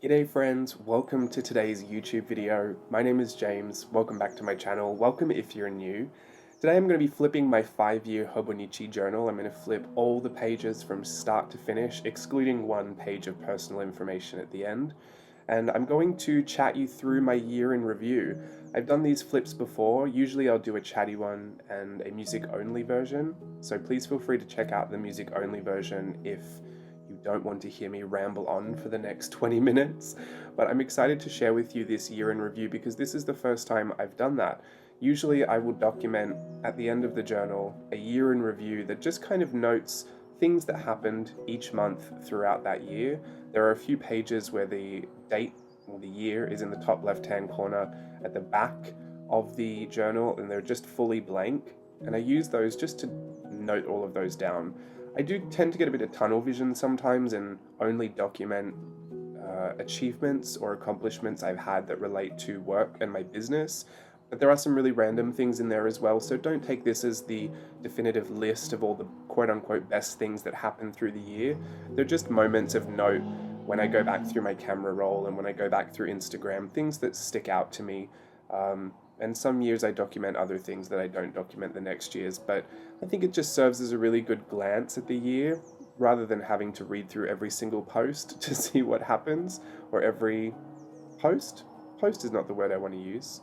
G'day friends, welcome to today's YouTube video. My name is James, welcome back to my channel, welcome if you're new. Today I'm going to be flipping my 5-year Hobonichi journal. I'm going to flip all the pages from start to finish, excluding one page of personal information at the end. And I'm going to chat you through my year in review. I've done these flips before, usually I'll do a chatty one and a music only version, so please feel free to check out the music only version if you don't want to hear me ramble on for the next 20 minutes, but I'm excited to share with you this year in review because this is the first time I've done that. Usually I will document at the end of the journal a year in review that just kind of notes things that happened each month throughout that year. There are a few pages where the date or the year is in the top left-hand corner at the back of the journal and they're just fully blank, and I use those just to note all of those down. I do tend to get a bit of tunnel vision sometimes and only document achievements or accomplishments I've had that relate to work and my business. But there are some really random things in there as well, so don't take this as the definitive list of all the quote-unquote best things that happened through the year. They're just moments of note when I go back through my camera roll and when I go back through Instagram, things that stick out to me. And some years I document other things that I don't document the next years, but I think it just serves as a really good glance at the year rather than having to read through every single post to see what happens, or every post is not the word I want to use,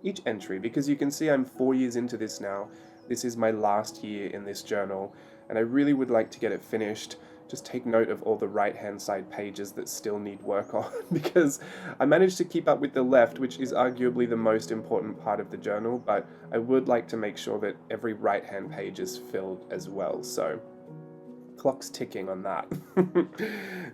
each entry, because you can see I'm 4 years into this now. This is my last year in this journal and I really would like to get it finished. Just take note of all the right-hand side pages that still need work on because I managed to keep up with the left, which is arguably the most important part of the journal, but I would like to make sure that every right-hand page is filled as well, so clock's ticking on that.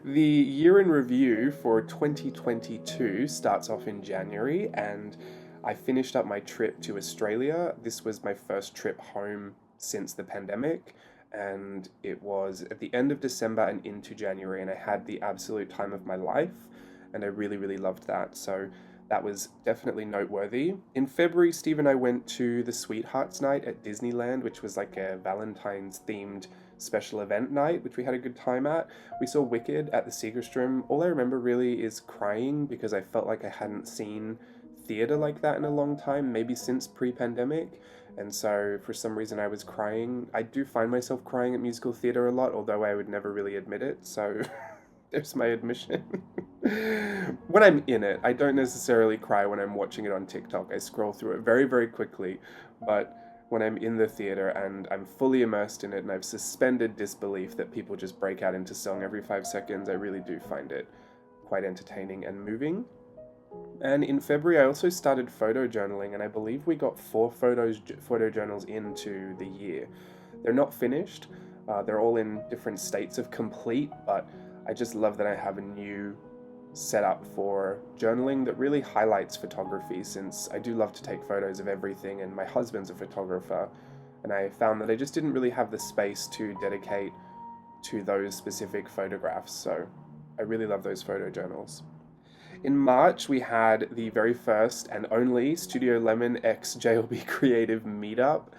The year in review for 2022 starts off in January and I finished up my trip to Australia. This was my first trip home since the pandemic, and it was at the end of December and into January, and I had the absolute time of my life and I really loved that, so that was definitely noteworthy. In February, Steve and I went to the Sweethearts Night at Disneyland, which was like a Valentine's themed special event night, which we had a good time at. We saw Wicked at the Segerstrom. All I remember really is crying because I felt like I hadn't seen theatre like that in a long time, maybe since pre-pandemic. And so for some reason I was crying. I do find myself crying at musical theatre a lot, although I would never really admit it, so there's my admission. When I'm in it, I don't necessarily cry when I'm watching it on TikTok. I scroll through it very quickly, but when I'm in the theatre and I'm fully immersed in it and I've suspended disbelief that people just break out into song every 5 seconds, I really do find it quite entertaining and moving. And in February, I also started photo journaling, and I believe we got 4 photo journals into the year. They're not finished, they're all in different states of complete, but I just love that I have a new setup for journaling that really highlights photography, since I do love to take photos of everything, and my husband's a photographer, and I found that I just didn't really have the space to dedicate to those specific photographs, so I really love those photo journals. In March, we had the very first and only Studio Lemon X JLB Creative meetup.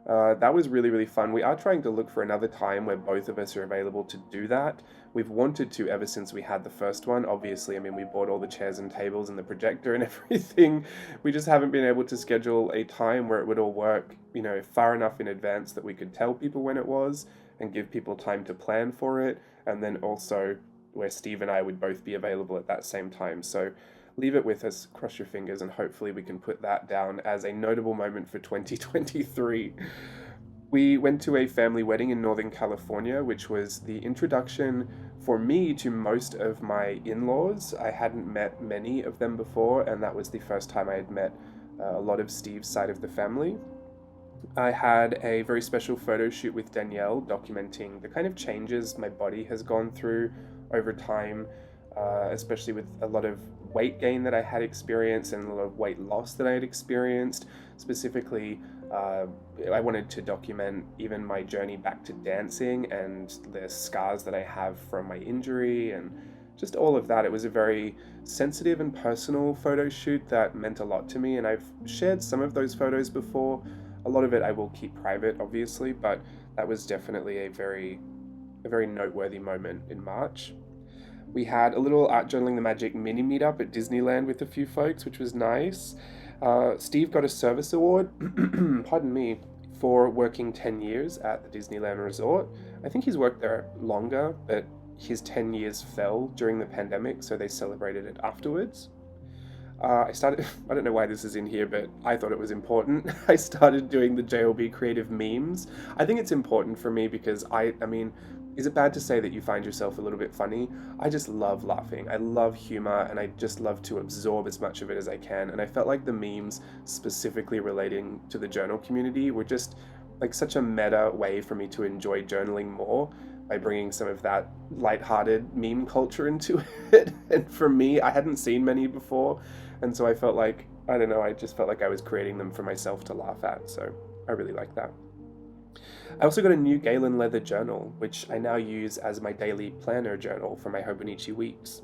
That was really fun. We are trying to look for another time where both of us are available to do that. We've wanted to ever since we had the first one. Obviously, I mean, we bought all the chairs and tables and the projector and everything. We just haven't been able to schedule a time where it would all work, you know, far enough in advance that we could tell people when it was and give people time to plan for it, and then also where Steve and I would both be available at that same time. So leave it with us, cross your fingers, and hopefully we can put that down as a notable moment for 2023. We went to a family wedding in Northern California, which was the introduction for me to most of my in-laws. I hadn't met many of them before, and that was the first time I had met a lot of Steve's side of the family. I had a very special photo shoot with Danielle documenting the kind of changes my body has gone through over time, especially with a lot of weight gain that I had experienced and a lot of weight loss that I had experienced. Specifically, I wanted to document even my journey back to dancing and the scars that I have from my injury and just all of that. It was a very sensitive and personal photo shoot that meant a lot to me, and I've shared some of those photos before. A lot of it I will keep private, obviously, but that was definitely a very noteworthy moment in March. We had a little Art Journaling the Magic mini meetup at Disneyland with a few folks, which was nice. Steve got a service award, pardon me, for working 10 years at the Disneyland Resort. I think he's worked there longer, but his 10 years fell during the pandemic, so they celebrated it afterwards. I started, I don't know why this is in here, but I thought it was important. I started doing the JLB creative memes. I think it's important for me because I mean, is it bad to say that you find yourself a little bit funny? I just love laughing. I love humor and I just love to absorb as much of it as I can. And I felt like the memes specifically relating to the journal community were just like such a meta way for me to enjoy journaling more by bringing some of that lighthearted meme culture into it. And for me, I hadn't seen many before. And so I felt like, I don't know, I just felt like I was creating them for myself to laugh at. So I really like that. I also got a new Galen leather journal, which I now use as my daily planner journal for my Hobonichi weeks.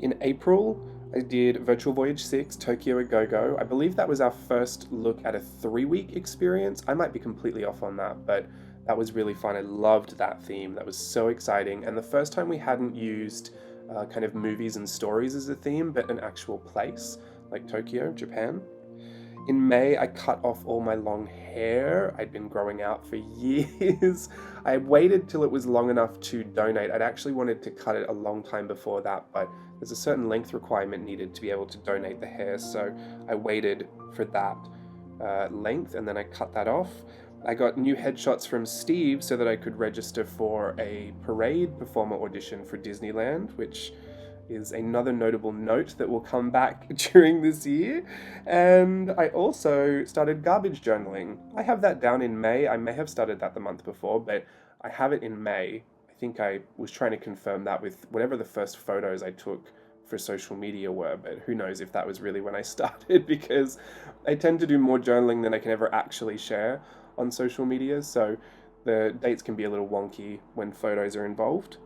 In April, I did Virtual Voyage 6, Tokyo a Go-Go. I believe that was our first look at a 3-week experience. I might be completely off on that, but that was really fun. I loved that theme. That was so exciting. And the first time we hadn't used kind of movies and stories as a theme, but an actual place, like Tokyo, Japan. In May, I cut off all my long hair. I'd been growing out for years. I waited till it was long enough to donate. I'd actually wanted to cut it a long time before that, but there's a certain length requirement needed to be able to donate the hair, so I waited for that length and then I cut that off. I got new headshots from Steve so that I could register for a parade performer audition for Disneyland, which is another notable note that will come back during this year. And I also started garbage journaling. I have that down in May. I may have started that the month before, but I have it in May. I think I was trying to confirm that with whatever the first photos I took for social media were, but who knows if that was really when I started, because I tend to do more journaling than I can ever actually share on social media, so the dates can be a little wonky when photos are involved.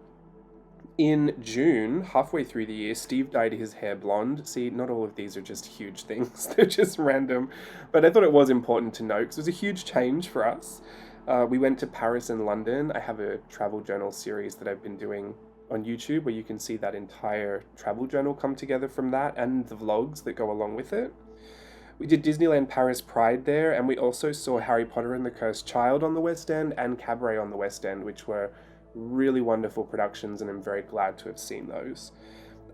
In June, halfway through the year, Steve dyed his hair blonde. See, not all of these are just huge things, they're just random, but I thought it was important to note because it was a huge change for us. We went to Paris and London. I have a travel journal series that I've been doing on YouTube where you can see that entire travel journal come together from that and the vlogs that go along with it. We did Disneyland Paris Pride there, and we also saw Harry Potter and the Cursed Child on the West End and Cabaret on the West End, which were really wonderful productions, and I'm very glad to have seen those.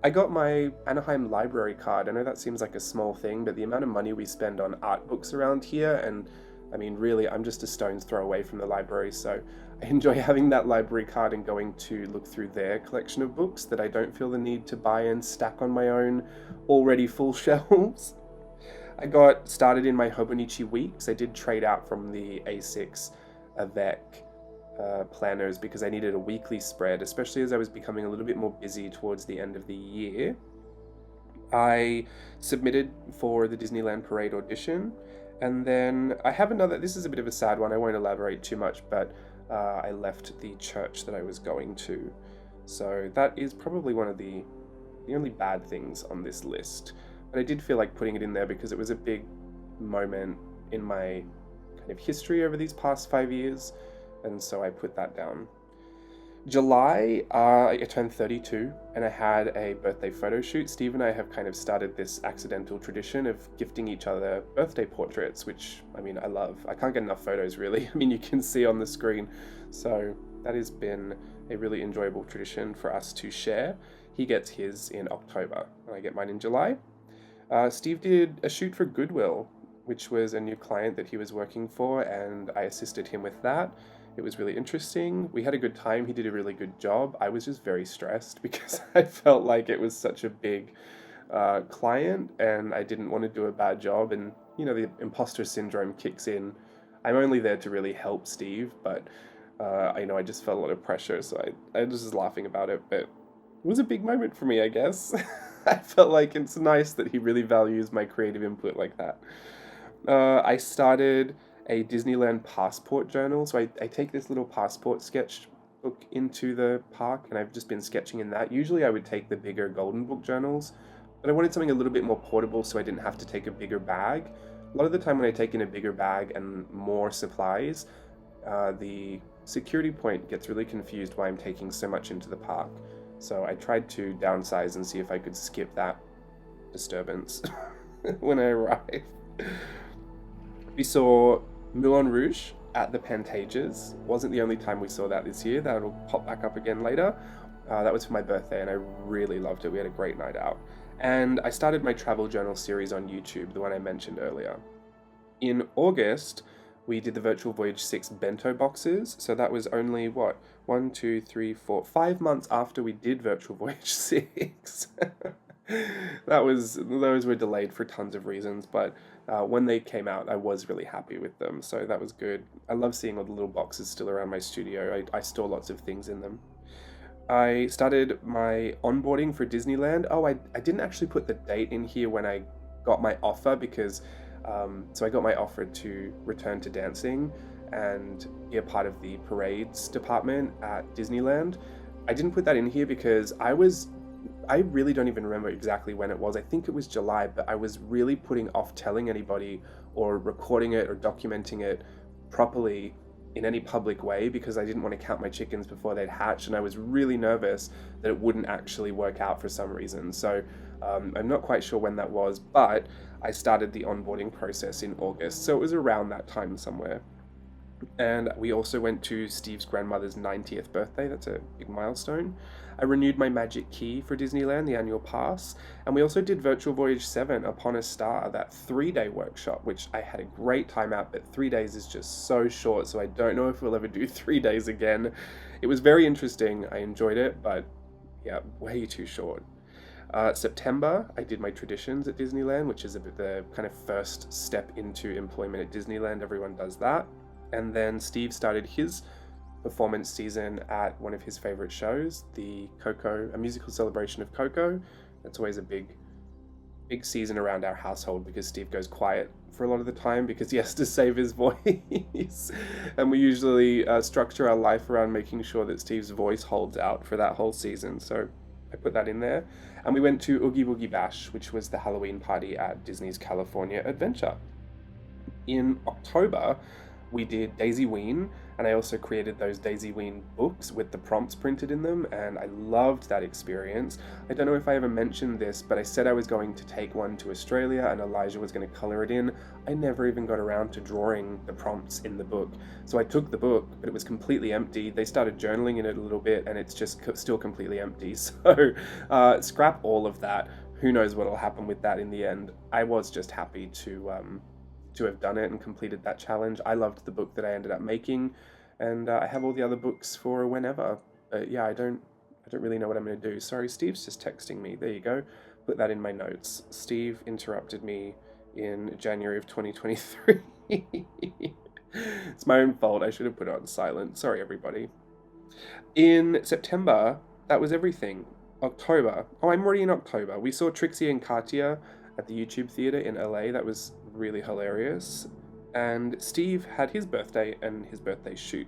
I got my Anaheim library card. I know that seems like a small thing, but the amount of money we spend on art books around here, and I mean, really, I'm just a stone's throw away from the library, so I enjoy having that library card and going to look through their collection of books that I don't feel the need to buy and stack on my own already full shelves. I got started in my Hobonichi weeks. I did trade out from the A6 Avec planners because I needed a weekly spread, especially as I was becoming a little bit more busy towards the end of the year. I submitted for the Disneyland Parade audition, and then I have another, this is a bit of a sad one, I won't elaborate too much, but I left the church that I was going to. So that is probably one of the only bad things on this list. But I did feel like putting it in there because it was a big moment in my kind of history over these past 5 years, and so I put that down. July, I turned 32 and I had a birthday photo shoot. Steve and I have kind of started this accidental tradition of gifting each other birthday portraits, which, I mean, I love. I can't get enough photos, really. I mean, you can see on the screen. So that has been a really enjoyable tradition for us to share. He gets his in October and I get mine in July. Steve did a shoot for Goodwill, which was a new client that he was working for, and I assisted him with that. It was really interesting. We had a good time. He did a really good job. I was just very stressed because I felt like it was such a big client and I didn't want to do a bad job. And, you know, the imposter syndrome kicks in. I'm only there to really help Steve, but I know I just felt a lot of pressure, so I was just laughing about it, but it was a big moment for me, I guess. I felt like it's nice that he really values my creative input like that. I started a Disneyland passport journal, so I take this little passport sketch book into the park, and I've just been sketching in that. Usually I would take the bigger golden book journals, but I wanted something a little bit more portable so I didn't have to take a bigger bag. A lot of the time when I take in a bigger bag and more supplies, the security point gets really confused why I'm taking so much into the park. So I tried to downsize and see if I could skip that disturbance when I arrived. We saw Moulin Rouge at the Pantages. Wasn't the only time we saw that this year. That'll pop back up again later. That was for my birthday, and I really loved it. We had a great night out. And I started my travel journal series on YouTube, the one I mentioned earlier. In August, we did the Virtual Voyage 6 bento boxes. So that was only, what, 1, 2, 3, 4, 5 months after we did Virtual Voyage 6. Those were delayed for tons of reasons, but when they came out, I was really happy with them, so that was good. I love seeing all the little boxes still around my studio. I store lots of things in them. I started my onboarding for Disneyland. Oh, I didn't actually put the date in here when I got my offer because, so I got my offer to return to dancing and be a part of the parades department at Disneyland. I didn't put that in here because I really don't even remember exactly when it was. I think it was July, but I was really putting off telling anybody or recording it or documenting it properly in any public way because I didn't want to count my chickens before they'd hatch, and I was really nervous that it wouldn't actually work out for some reason. So I'm not quite sure when that was, but I started the onboarding process in August, so it was around that time somewhere. And we also went to Steve's grandmother's 90th birthday. That's a big milestone. I renewed my Magic Key for Disneyland, the annual pass. And we also did Virtual Voyage 7 Upon a Star, that 3-day workshop, which I had a great time at, but 3 days is just so short, so I don't know if we'll ever do 3 days again. It was very interesting. I enjoyed it, but yeah, way too short. September, I did my traditions at Disneyland, which is the kind of first step into employment at Disneyland. Everyone does that. And then Steve started his performance season at one of his favorite shows, the Coco, a musical celebration of Coco. That's always a big season around our household because Steve goes quiet for a lot of the time because he has to save his voice. And we usually structure our life around making sure that Steve's voice holds out for that whole season. So I put that in there. And we went to Oogie Boogie Bash, which was the Halloween party at Disney's California Adventure. In October, we did Daisy Ween, and I also created those Daisy Ween books with the prompts printed in them, and I loved that experience. I don't know if I ever mentioned this, but I said I was going to take one to Australia and Elijah was going to color it in. I never even got around to drawing the prompts in the book. So I took the book, but it was completely empty. They started journaling in it a little bit, and it's just still completely empty. So scrap all of that. Who knows what will happen with that in the end. I was just happy to have done it and completed that challenge. I loved the book that I ended up making, and I have all the other books for whenever. Yeah, I don't really know what I'm going to do. Sorry, Steve's just texting me. There you go. Put that in my notes. Steve interrupted me in January of 2023. It's my own fault. I should have put it on silent. Sorry, everybody. In September, that was everything. October. Oh, I'm already in October. We saw Trixie and Katya at the YouTube Theater in LA. That was really hilarious. And Steve had his birthday and his birthday shoot.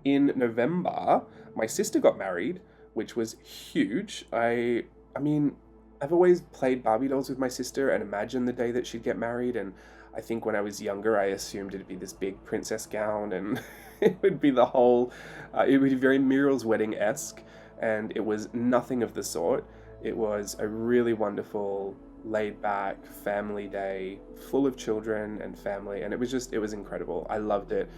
In November, my sister got married, which was huge. I mean, I've always played Barbie dolls with my sister and imagined the day that she'd get married, and I think when I was younger, I assumed it'd be this big princess gown, and it would be the whole, it would be very Muriel's Wedding-esque, and it was nothing of the sort. It was a really wonderful, laid-back family day, full of children and family, and it was incredible. I loved it.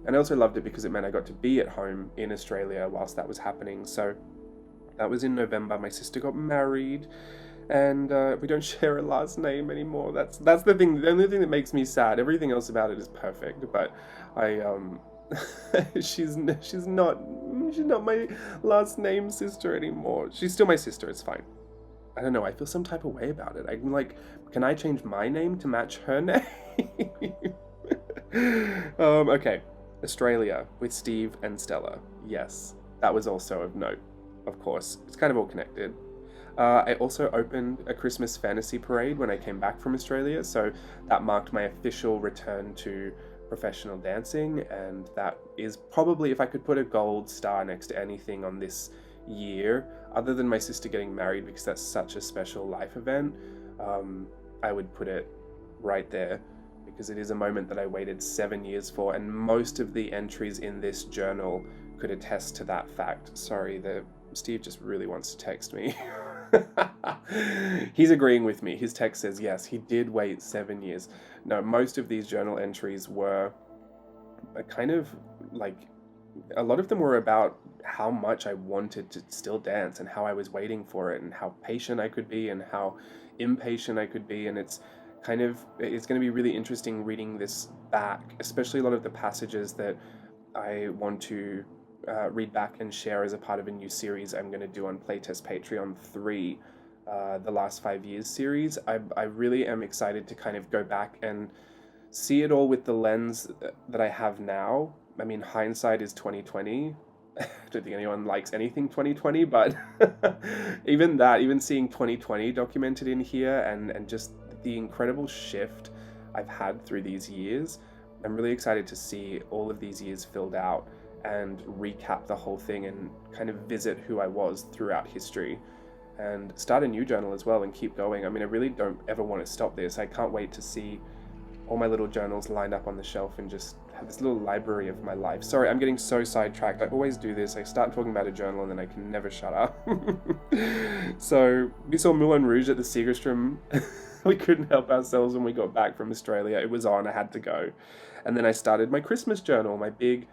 And I also loved it because it meant I got to be at home in Australia whilst that was happening. So that was in November. My sister got married, and we don't share a last name anymore. That's the thing. The only thing that makes me sad. Everything else about it is perfect, but she's not my last name sister anymore. She's still my sister. It's fine. I don't know, I feel some type of way about it. I'm like, can I change my name to match her name? Okay, Australia with Steve and Stella. Yes, that was also of note, of course. It's kind of all connected. I also opened a Christmas fantasy parade when I came back from Australia, so that marked my official return to professional dancing, and that is probably, if I could put a gold star next to anything on this year, other than my sister getting married, because that's such a special life event, I would put it right there, because it is a moment that I waited 7 years for, and most of the entries in this journal could attest to that fact. Sorry, the Steve just really wants to text me. He's agreeing with me. His text says, yes, he did wait 7 years. No, most of these journal entries were kind of like, a lot of them were about how much I wanted to still dance and how I was waiting for it and how patient I could be and how impatient I could be. And it's going to be really interesting reading this back, especially a lot of the passages that I want to read back and share as a part of a new series I'm going to do on Playtest Patreon 3, the last 5 years series. I really am excited to kind of go back and see it all with the lens that I have now. I mean, hindsight is 2020. I don't think anyone likes anything 2020, but even seeing 2020 documented in here and just the incredible shift I've had through these years, I'm really excited to see all of these years filled out and recap the whole thing and kind of visit who I was throughout history and start a new journal as well and keep going. I mean, I really don't ever want to stop this. I can't wait to see all my little journals lined up on the shelf and just have this little library of my life. Sorry, I'm getting so sidetracked. I always do this. I start talking about a journal and then I can never shut up. So we saw Moulin Rouge at the Segerstrom. We couldn't help ourselves when we got back from Australia. It was on, I had to go. And then I started my Christmas journal, my big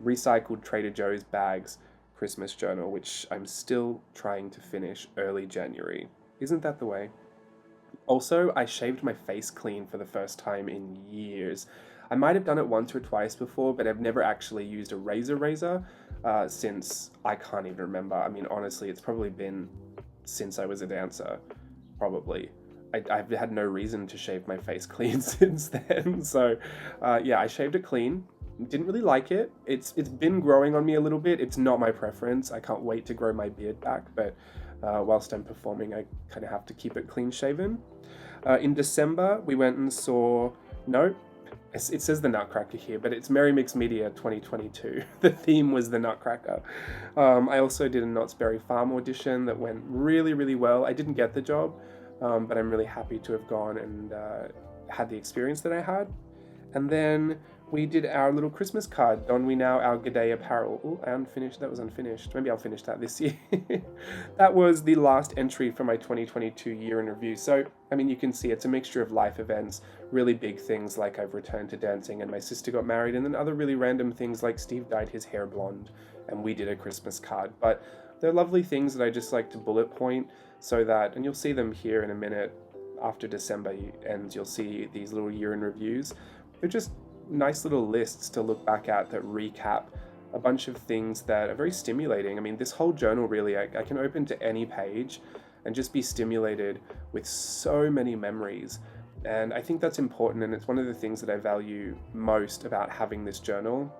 recycled Trader Joe's bags Christmas journal, which I'm still trying to finish early January. Isn't that the way? Also, I shaved my face clean for the first time in years. I might have done it once or twice before, but I've never actually used a razor since I can't even remember. I mean, honestly, it's probably been since I was a dancer, probably. I've had no reason to shave my face clean since then. So, yeah, I shaved it clean. Didn't really like it. It's been growing on me a little bit. It's not my preference. I can't wait to grow my beard back, but whilst I'm performing, I kind of have to keep it clean shaven. In December, we went and saw, no, it says the Nutcracker here, but it's Merry Mix Media 2022. The theme was the Nutcracker. I also did a Knott's Berry Farm audition that went really, really well. I didn't get the job, but I'm really happy to have gone and had the experience that I had. And then we did our little Christmas card, Don We Now Our G'day apparel. Oh, unfinished. That was unfinished. Maybe I'll finish that this year. That was the last entry for my 2022 year in review. So, I mean, you can see it's a mixture of life events, really big things like I've returned to dancing and my sister got married, and then other really random things like Steve dyed his hair blonde and we did a Christmas card. But they're lovely things that I just like to bullet point so that, and you'll see them here in a minute after December ends, you'll see these little year in reviews. They're just nice little lists to look back at that recap a bunch of things that are very stimulating. I mean, this whole journal really, I can open to any page and just be stimulated with so many memories. And I think that's important, and it's one of the things that I value most about having this journal,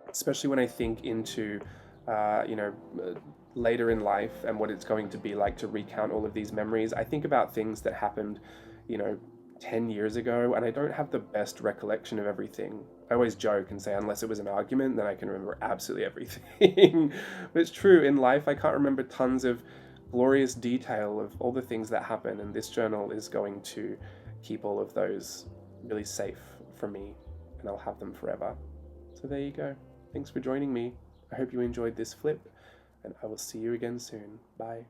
especially when I think into, later in life and what it's going to be like to recount all of these memories. I think about things that happened, 10 years ago, and I don't have the best recollection of everything. I always joke and say, unless it was an argument, then I can remember absolutely everything. But it's true, in life, I can't remember tons of glorious detail of all the things that happen, and this journal is going to keep all of those really safe for me, and I'll have them forever. So there you go. Thanks for joining me. I hope you enjoyed this flip, and I will see you again soon. Bye.